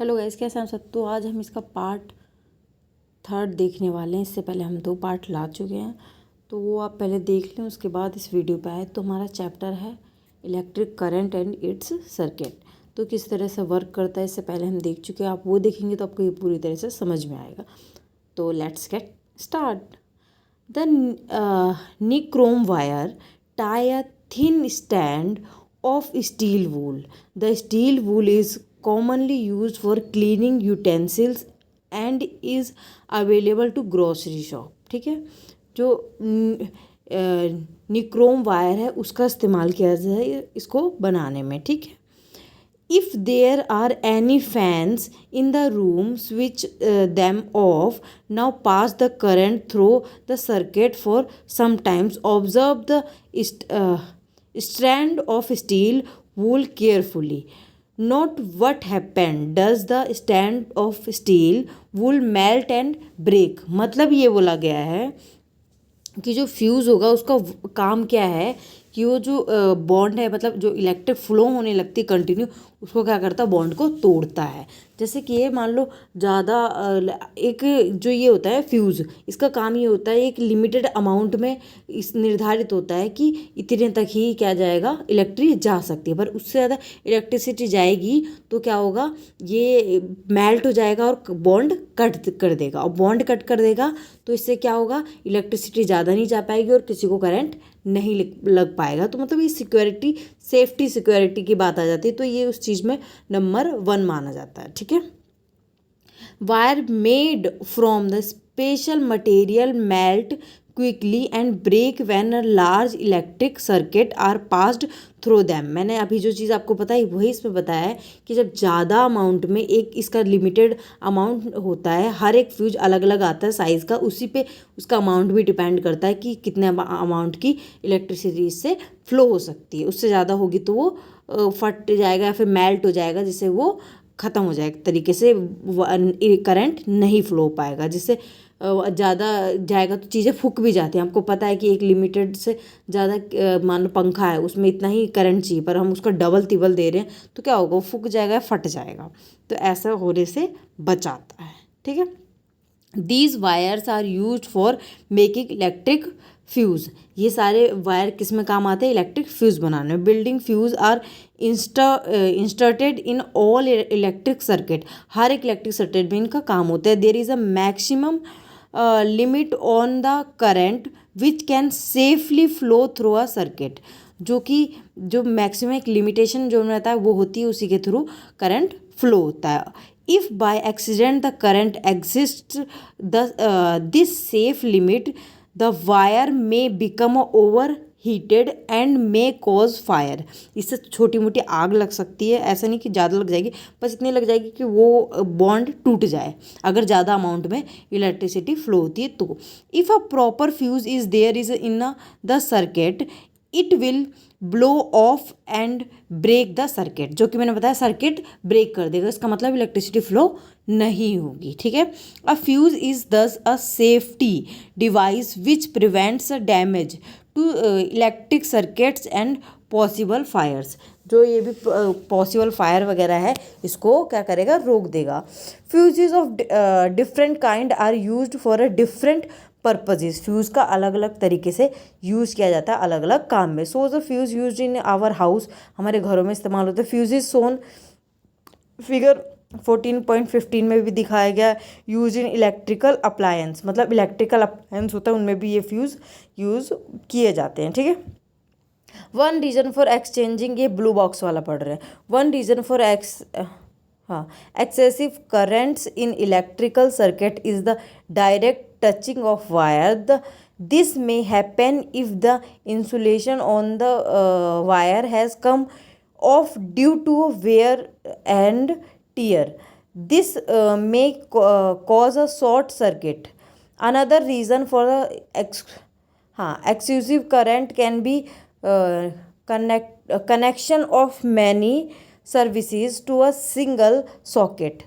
Hello guys, कैसे हैं आप सब। तो आज हम इसका पार्ट 3 देखने वाले हैं। इससे पहले हम 2 पार्ट ला चुके हैं, तो वो आप पहले देख लें, उसके बाद इस वीडियो पे आए। तो हमारा चैप्टर है electric current and it's circuit. तो किस तरह से वर्क करता है इससे पहले हम देख चुके हैं। आप वो देखेंगे तो आपको ये पूरी तरह से समझ में आएगा। तो let's get start. The nichrome wire tie a thin strand of steel wool. The steel wool is commonly used for cleaning utensils and is available to grocery shop. ठीक है, जो निक्रोम वायर है उसका इस्तेमाल किया जाता है इसको बनाने में। ठीक है, if there are any fans in the room, switch them off. Now pass the current through the circuit for some times. Observe the strand of steel wool carefully. Note what happened. Does the strand of steel wool melt and break? मतलब ये बोला गया है कि जो fuse होगा उसका काम क्या है कि वो जो बॉन्ड है, मतलब जो इलेक्ट्रिक फ्लो होने लगती है कंटिन्यू, उसको क्या करता है, बॉन्ड को तोड़ता है। जैसे कि ये मान लो ज़्यादा एक जो ये होता है फ्यूज़, इसका काम ये होता है एक लिमिटेड अमाउंट में इस निर्धारित होता है कि इतने तक ही क्या जाएगा, इलेक्ट्रिक जा सकती है। पर उससे ज़्यादा इलेक्ट्रिसिटी जाएगी तो क्या होगा, ये मेल्ट हो जाएगा और बॉन्ड कट कर देगा। और बॉन्ड कट कर देगा तो इससे क्या होगा, इलेक्ट्रिसिटी ज़्यादा नहीं जा पाएगी और किसी को करंट नहीं लग पाएगा। तो मतलब ये सिक्योरिटी, सेफ्टी सिक्योरिटी की बात आ जाती है। तो ये उस चीज़ में नंबर 1 माना जाता है। ठीक है, wire made from the special material melt quickly and break when a large electric circuit are passed through them. मैंने अभी जो चीज़ आपको बताई वही इसमें बताया है कि जब ज़्यादा अमाउंट में, एक इसका लिमिटेड अमाउंट होता है, हर एक फ्यूज अलग अलग आता है साइज़ का, उसी पे उसका अमाउंट भी डिपेंड करता है कि कितने अमाउंट की इलेक्ट्रिसिटी इससे फ्लो हो सकती है। उससे ज़्यादा होगी तो वो फट जाएगा या फिर मेल्ट हो जाएगा, जिससे वो ख़त्म हो जाए, एक तरीके से करंट नहीं फ्लो हो पाएगा। जिससे ज़्यादा जाएगा तो चीज़ें फूक भी जाती हैं। आपको पता है कि एक लिमिटेड से ज़्यादा मान लो पंखा है, उसमें इतना ही करंट चाहिए, पर हम उसका डबल तिबल दे रहे हैं तो क्या होगा, वो फूक जाएगा, फट जाएगा। तो ऐसा होने से बचाता है। ठीक है, these wires are use for making electric fuse. ये सारे वायर किस में काम आते हैं, इलेक्ट्रिक फ्यूज़ बनाने में। Building fuse are inserted in all electric circuit. हर एक इलेक्ट्रिक सर्किट में इनका काम होता है। There is a maximum limit on the current which can safely flow through a circuit. जो कि जो मैक्सिमम एक लिमिटेशन जो रहता है वो होती है, उसी के थ्रू करंट फ्लो होता है। If by accident the current exists this safe limit, the wire may become overheated and may cause fire. इससे छोटी मोटी आग लग सकती है, ऐसा नहीं कि ज़्यादा लग जाएगी, बस इतनी लग जाएगी कि वो बॉन्ड टूट जाए अगर ज़्यादा अमाउंट में इलेक्ट्रिसिटी फ्लो होती है तो। If a proper fuse is there is in the circuit, it will blow off and break the circuit. जो कि मैंने बताया सर्किट ब्रेक कर देगा, इसका मतलब इलेक्ट्रिसिटी फ्लो नहीं होगी। ठीक है, अ fuse is thus a safety device which prevents damage to electric circuits and possible fires. जो ये भी पॉसिबल फायर वगैरह है, इसको क्या करेगा, रोक देगा। Fuses of different kind are used for a different purposes. Fuse का अलग अलग तरीके से यूज़ किया जाता है अलग अलग काम में। So the fuse used in our house, हमारे घरों में इस्तेमाल होते हैं। फ्यूज इज सोन फिगर 14.15 में भी दिखाया गया। यूज इन इलेक्ट्रिकल अप्लायंस, मतलब इलेक्ट्रिकल अप्लायंस होता है उनमें भी ये फ्यूज़ यूज़ किए जाते हैं। ठीक है, वन रीज़न फॉर एक्सचेंजिंग, ये ब्लू बॉक्स वाला पढ़ रहे हैं। वन रीज़न फॉर हाँ, excessive currents in electrical circuit is the direct touching of wire. This may happen if the insulation on the wire has come off due to wear and tear. This may cause a short circuit. Another reason for the excessive current can be connection of many services to a single socket.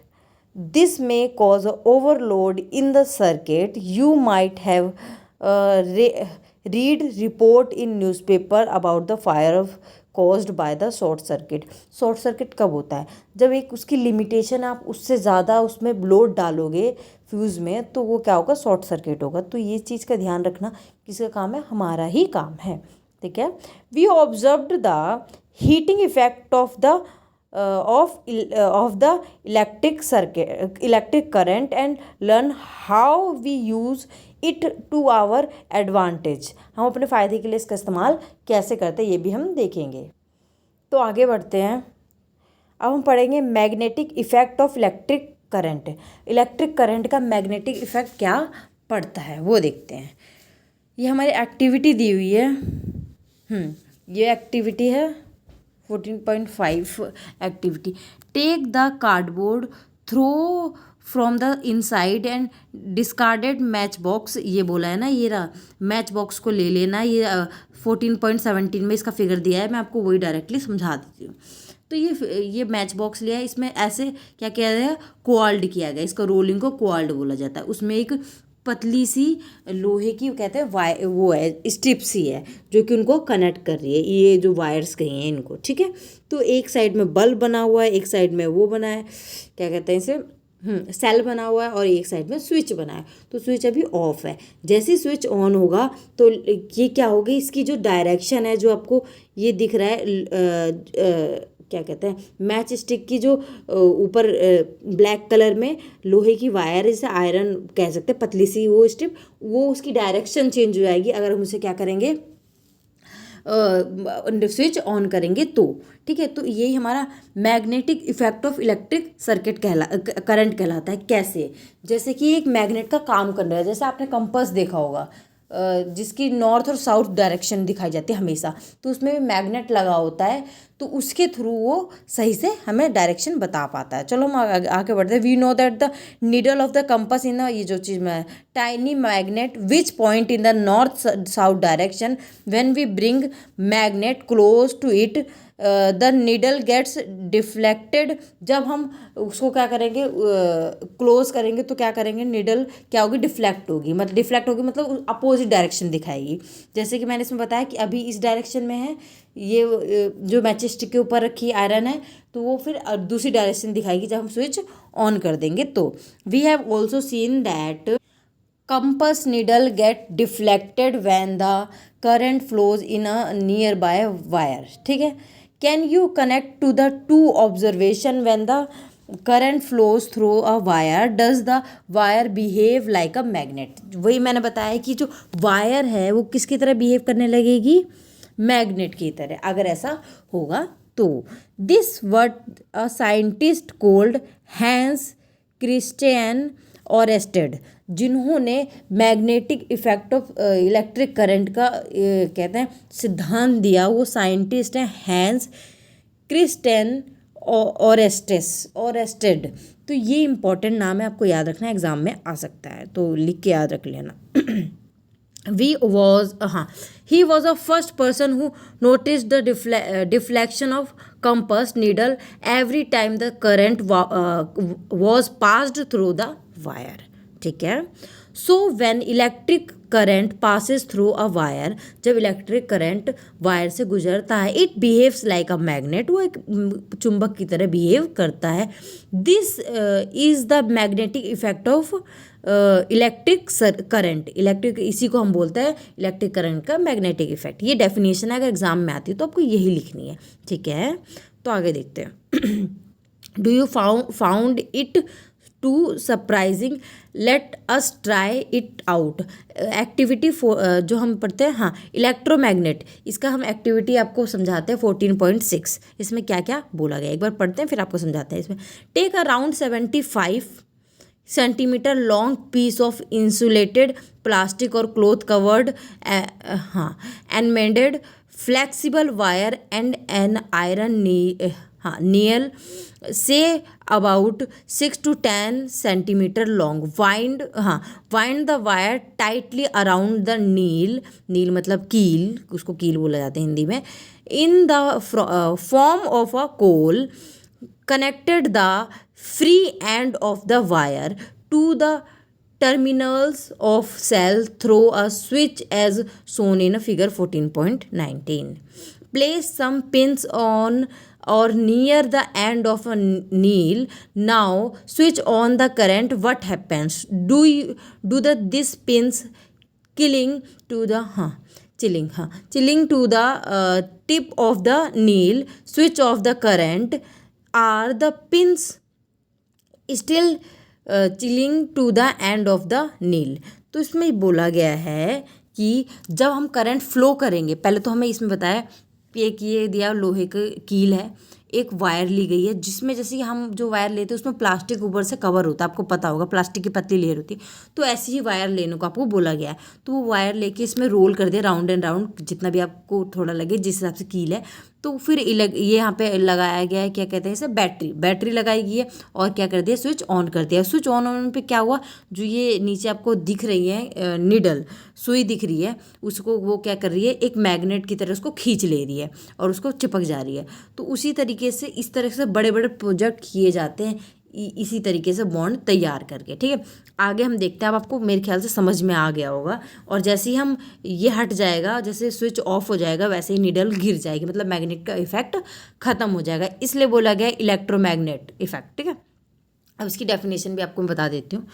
This may cause overload in the circuit. You might have read report in newspaper about the fire of caused by the short circuit. Short circuit कब होता है? जब एक उसकी limitation आप उससे ज़्यादा उसमें लोड डालोगे फ्यूज़ में, तो वो क्या होगा? शॉर्ट सर्किट होगा। तो ये चीज़ का ध्यान रखना, किसका काम है? हमारा ही काम है, ठीक है। We observed the heating effect of the electric current and learn how we use it to our advantage. हम अपने फ़ायदे के लिए इसका इस्तेमाल कैसे करते हैं ये भी हम देखेंगे। तो आगे बढ़ते हैं। अब हम पढ़ेंगे magnetic effect of electric current. Electric current का मैग्नेटिक इफ़ेक्ट क्या पड़ता है वो देखते हैं। ये हमारी एक्टिविटी दी हुई है। ये एक्टिविटी है 14.5 activity. Take the cardboard, throw from the inside and discarded match box. ये बोला है ना, ये रहा मैच बॉक्स को ले लेना। ये 14.17 में इसका फिगर दिया है, मैं आपको वही डायरेक्टली समझा देती हूँ। तो ये मैच बॉक्स लिया है, इसमें ऐसे क्या किया गया? कोआल्ड किया गया। इसका रोलिंग को कोआल्ड बोला जाता है। उसमें एक पतली सी लोहे की कहते हैं वो है स्ट्रिप सी है जो कि उनको कनेक्ट कर रही है, ये जो वायर्स कही हैं इनको, ठीक है। तो एक साइड में बल्ब बना हुआ है, एक साइड में वो बना है, क्या कहते हैं इसे, सेल बना हुआ है, और एक साइड में स्विच बना है। तो स्विच अभी ऑफ है। जैसे ही स्विच ऑन होगा तो ये क्या होगी? इसकी जो डायरेक्शन है, जो आपको ये दिख रहा है, क्या कहते हैं, मैच स्टिक की जो ऊपर ब्लैक कलर में लोहे की वायर, जैसे आयरन कह सकते हैं, पतली सी वो स्ट्रिप, वो उसकी डायरेक्शन चेंज हो जाएगी अगर हम उसे क्या करेंगे? स्विच ऑन करेंगे तो, ठीक है। तो यही हमारा magnetic effect of electric circuit current कहलाता है। कैसे? जैसे कि एक मैग्नेट का काम कर रहा है। जैसे आपने कंपास देखा होगा, जिसकी नॉर्थ और साउथ डायरेक्शन दिखाई जाती है हमेशा, तो उसमें भी मैग्नेट लगा होता है, तो उसके थ्रू वो सही से हमें डायरेक्शन बता पाता है। चलो हम आगे बढ़ते हैं। We know that the needle of the compass in ये जो चीज़ में tiny magnet which point in the north south direction when we bring magnet close to it the needle gets deflected. जब हम उसको क्या करेंगे? क्लोज करेंगे तो क्या करेंगे? नीडल क्या होगी? डिफ्लेक्ट होगी। मतलब डिफ्लेक्ट होगी मतलब अपोजिट डायरेक्शन दिखाएगी। जैसे कि मैंने इसमें बताया कि अभी इस डायरेक्शन में है, ये जो मैच स्टिक के ऊपर रखी आयरन है, तो वो फिर दूसरी डायरेक्शन दिखाएगी जब हम स्विच ऑन कर देंगे। तो we have also seen that compass needle get deflected when the current flows in a nearby wire, ठीक है। can you connect to the two observation when the current flows through a wire does the wire behave like a magnet? वही मैंने बताया कि जो wire है वो किसकी तरह बिहेव करने लगेगी? मैग्नेट की तरह, अगर ऐसा होगा तो। This word a scientist called Hans Christian Oersted, जिन्होंने magnetic effect of electric current का कहते हैं सिद्धांत दिया, वो साइंटिस्ट हैं हैंस क्रिस्टियन ऑरेस्टेड। तो ये इंपॉर्टेंट नाम है, आपको याद रखना, एग्जाम में आ सकता है, तो लिख के याद रख लेना। he was the first person who noticed the deflection of compass needle every time the current was passed through the wire, ठीक है। so when electric current passes through a wire, जब इलेक्ट्रिक करंट वायर से गुजरता है, it behaves like a magnet, वो एक चुंबक की तरह बिहेव करता है। this is the magnetic effect of electric current. Electric, इसी को हम बोलते हैं इलेक्ट्रिक करंट का मैग्नेटिक इफेक्ट। ये डेफिनेशन है, अगर एग्जाम में आती है तो आपको यही लिखनी है, ठीक है। तो आगे देखते हैं। Do you found it too surprising? Let us try it out. Activity जो हम पढ़ते हैं, हाँ, इलेक्ट्रोमैग्नेट, इसका हम एक्टिविटी आपको समझाते हैं 14.6। इसमें क्या क्या बोला गया एक बार पढ़ते हैं, फिर आपको समझाते हैं। इसमें take around 75 centimeter long piece of insulated plastic और cloth covered enamelled flexible wire and an iron nail से about 6 to 10 centimeter long. Wind the wire tightly around the nail मतलब कील, उसको कील बोला जाता है हिंदी में, in the form of a coil, connected the free end of the wire to the terminals of cell through a switch as shown in figure 14.19. place some pins on or near the end of a nail. Now switch on the current. What happens? These pins killing to the chilling to the tip of the nail. Switch off the current. Are the pins still clinging to the end of the nail? तो इसमें बोला गया है कि जब हम current flow करेंगे, पहले तो हमें इसमें बताया एक ये दिया लोहे का कील है, एक वायर ली गई है जिसमें जैसे हम जो वायर लेते हैं उसमें प्लास्टिक ऊपर से कवर होता है, आपको पता होगा प्लास्टिक की पतली लेयर होती है, तो ऐसी ही वायर लेने को आपको बोला गया है। तो वो वायर लेके इसमें रोल कर दिया राउंड एंड राउंड, जितना भी आपको थोड़ा लगे जिस हिसाब से कील है। तो फिर ये यहाँ पे लगाया गया है, क्या कहते हैं इसे, बैटरी लगाई गई है, और क्या कर दिया, स्विच ऑन कर दिया। स्विच ऑन होने पे क्या हुआ, जो ये नीचे आपको दिख रही है निडल सुई दिख रही है, उसको वो क्या कर रही है, एक मैग्नेट की तरह उसको खींच ले रही है और उसको चिपक जा रही है। तो उसी तरीके से इस तरह से बड़े बड़े प्रोजेक्ट किए जाते हैं इसी तरीके से बॉन्ड तैयार करके। ठीक है, आगे हम देखते हैं। अब आपको मेरे ख्याल से समझ में आ गया होगा। और जैसे ही हम ये हट जाएगा, जैसे स्विच ऑफ हो जाएगा, वैसे ही नीडल गिर जाएगी, मतलब मैग्नेट का इफेक्ट खत्म हो जाएगा। इसलिए बोला गया इलेक्ट्रोमैग्नेट इफेक्ट। ठीक है, अब इसकी डेफिनेशन भी आपको मैं बता देती हूँ।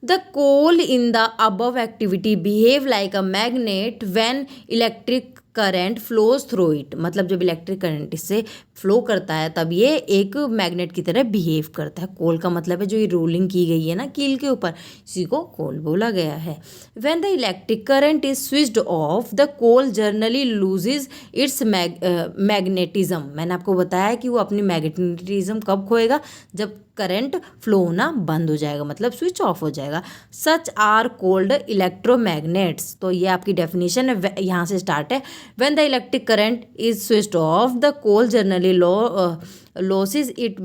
The coil in the above activity behave like a magnet when electric current flows through it. मतलब जब इलेक्ट्रिक करंट इससे फ्लो करता है तब ये एक मैग्नेट की तरह बिहेव करता है। कोल का मतलब है जो ये रोलिंग की गई है ना कील के ऊपर, इसी को कोल बोला गया है। When the electric current is switched off the coil generally loses its magnetism. मैंने आपको बताया कि वो अपनी मैग्नेटिज्म कब खोएगा, जब करंट फ्लो होना बंद हो जाएगा, मतलब स्विच ऑफ हो जाएगा। Such are called electromagnets. तो ये आपकी डेफिनेशन है, यहाँ से स्टार्ट है। When the electric current is switched off the coil generally loses its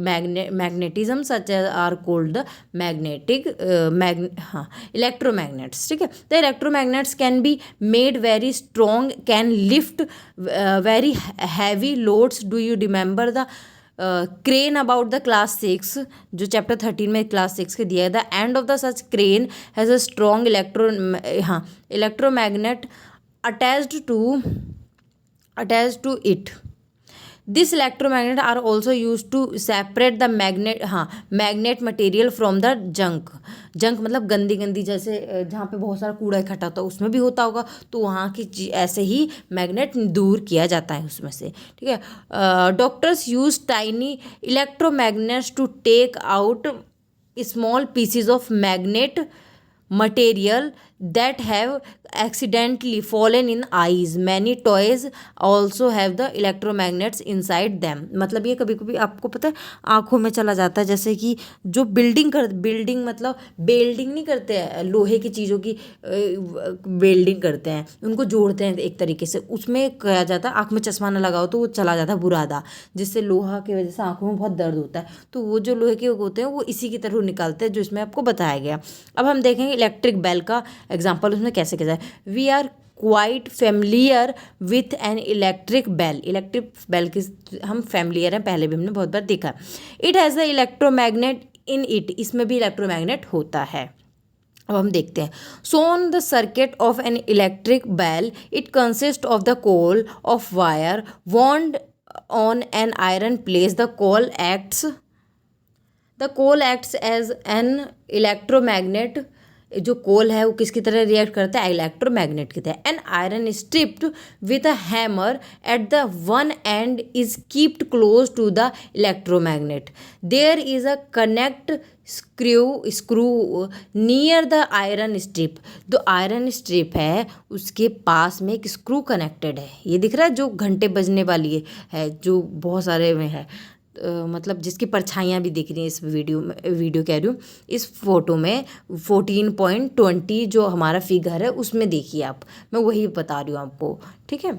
magnetism such as are called the electromagnets. ठीक है, the electromagnets can be made very strong, can lift very heavy loads. Do you remember the crane about the class 6 जो chapter 13 में class 6 के दिया है? The end of the such crane has a strong electromagnet attached to it. This electromagnet are also use to separate the magnet material from the junk मतलब गंदी जैसे जहाँ पे बहुत सारा कूड़ा इकट्ठा होता है उसमें भी होता होगा, तो वहाँ की ऐसे ही मैग्नेट दूर किया जाता है उसमें से। ठीक है, doctors use tiny electromagnets to take out small pieces of magnet material that have accidentally fallen in eyes. Many toys also have the electromagnets inside them. मतलब ये कभी कभी आपको पता है आँखों में चला जाता है, जैसे कि जो बिल्डिंग मतलब बेल्डिंग नहीं करते हैं, लोहे की चीज़ों की बेल्डिंग करते हैं, उनको जोड़ते हैं एक तरीके से, उसमें कहा जाता है आँख में चश्मा ना लगाओ तो वो चला जाता है बुरादा, जिससे लोहा की वजह से आँखों में बहुत दर्द होता है। तो वो जो लोहे के होते हैं वो इसी की तरह निकालते हैं जो इसमें आपको बताया गया। अब हम देखेंगे इलेक्ट्रिक बेल का एग्जाम्पल उसमें कैसे कैसे है। We are quite familiar with an electric bell की हम फेमिलियर हैं, पहले भी हमने बहुत बार देखा। It has the electromagnet in it, इसमें भी इलेक्ट्रोमैग्नेट होता है। अब हम देखते हैं। So on the circuit of an electric bell it consist of the coil of wire wound on an iron place. The coil acts as an electromagnet. जो coil है वो किसकी तरह रिएक्ट करता है, इलेक्ट्रोमैग्नेट की तरह. An iron stripped with a hammer at the one end is keeped close to the electromagnet. There is a connect screw near the iron strip. जो आयरन स्ट्रिप है उसके पास में एक स्क्रू कनेक्टेड है, ये दिख रहा है जो घंटे बजने वाली है जो बहुत सारे में है, मतलब जिसकी परछाइयाँ भी दिख रही हैं इस वीडियो कह रही हूँ, इस फोटो में 14.20 जो हमारा फिगर है उसमें देखिए आप, मैं वही बता रही हूँ आपको। ठीक है,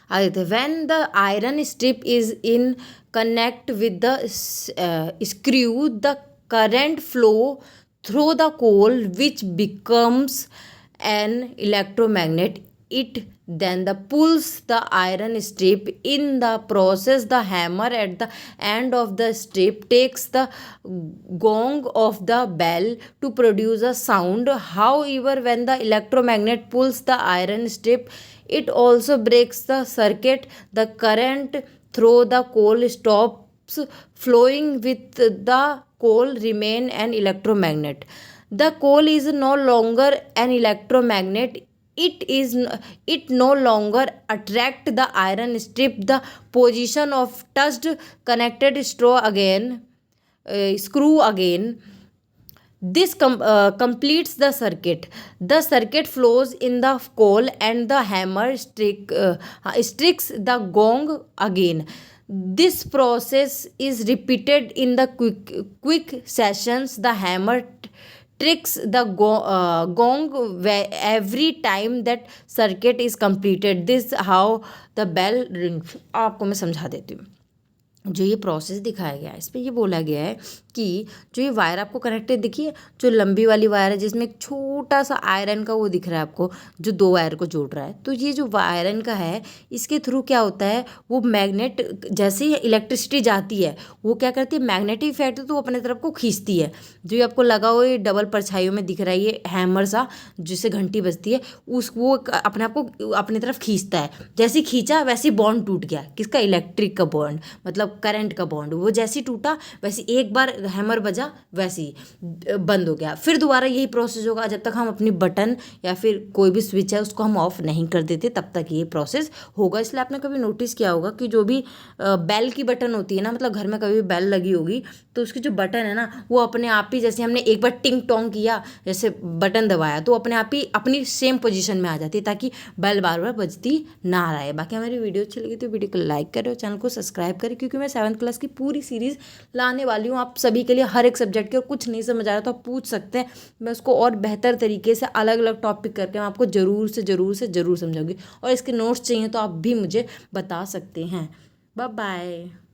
आगे थे। When the iron strip is in connect with the screw the current flow through the coil which becomes an electromagnet. It then pulls the iron strip. In the process the hammer at the end of the strip takes the gong of the bell to produce a sound. However, when the electromagnet pulls the iron strip It also breaks the circuit. The current through the coal stops flowing. With the coal remain an electromagnet. The coal is no longer an electromagnet. It no longer attract the iron strip. The position of touched connected screw again. This completes the circuit. The circuit flows in the coal and the hammer strikes the gong again. This process is repeated in the quick sessions. The hammer tricks the gong every time that circuit is completed. This how the bell rings. आपको मैं समझा देती हूँ। जो ये process दिखाया गया है इस पर ये बोला गया है कि जो ये वायर आपको कनेक्टेड दिखी है, जो लंबी वाली वायर है जिसमें एक छोटा सा आयरन का वो दिख रहा है आपको, जो दो वायर को जोड़ रहा है, तो ये जो आयरन का है इसके थ्रू क्या होता है, वो मैग्नेट जैसे ही इलेक्ट्रिसिटी जाती है वो क्या करती है, मैग्नेटिक इफेक्ट तो वो अपने तरफ को खींचती है। जो ये आपको लगा हो ये डबल परछाइयों में दिख रहा है ये हैमर सा जिससे घंटी बजती है, उस वो अपने आप को अपनी तरफ खींचता है। जैसे ही खींचा वैसे ही बॉन्ड टूट गया, किसका, इलेक्ट्रिक का बॉन्ड, मतलब करंट का बॉन्ड। वो जैसे ही टूटा वैसे एक बार हैमर बजा वैसे ही बंद हो गया। फिर दोबारा यही प्रोसेस होगा जब तक हम अपनी बटन या फिर कोई भी स्विच है उसको हम ऑफ नहीं कर देते, तब तक ये प्रोसेस होगा। इसलिए आपने कभी नोटिस किया होगा कि जो भी बेल की बटन होती है ना, मतलब घर में कभी भी बेल लगी होगी तो उसकी जो बटन है ना वो अपने आप ही, जैसे हमने एक बार टिंग टोंग किया, जैसे बटन दबाया तो अपने आप ही अपनी सेम पोजीशन में आ जाती है ताकि बेल बार बार बजती ना रहे। बाकी हमारी वीडियो अच्छी लगी तो वीडियो को लाइक करें और चैनल को सब्सक्राइब करें, क्योंकि मैं 7th क्लास की पूरी सीरीज़ लाने वाली हूँ आप सभी के लिए। हर एक सब्जेक्ट के, और कुछ नहीं समझ आ रहा तो आप पूछ सकते हैं, मैं उसको और बेहतर तरीके से अलग अलग टॉपिक करके मैं आपको ज़रूर समझाऊंगी। और इसके नोट्स चाहिए तो आप भी मुझे बता सकते हैं। Bye bye.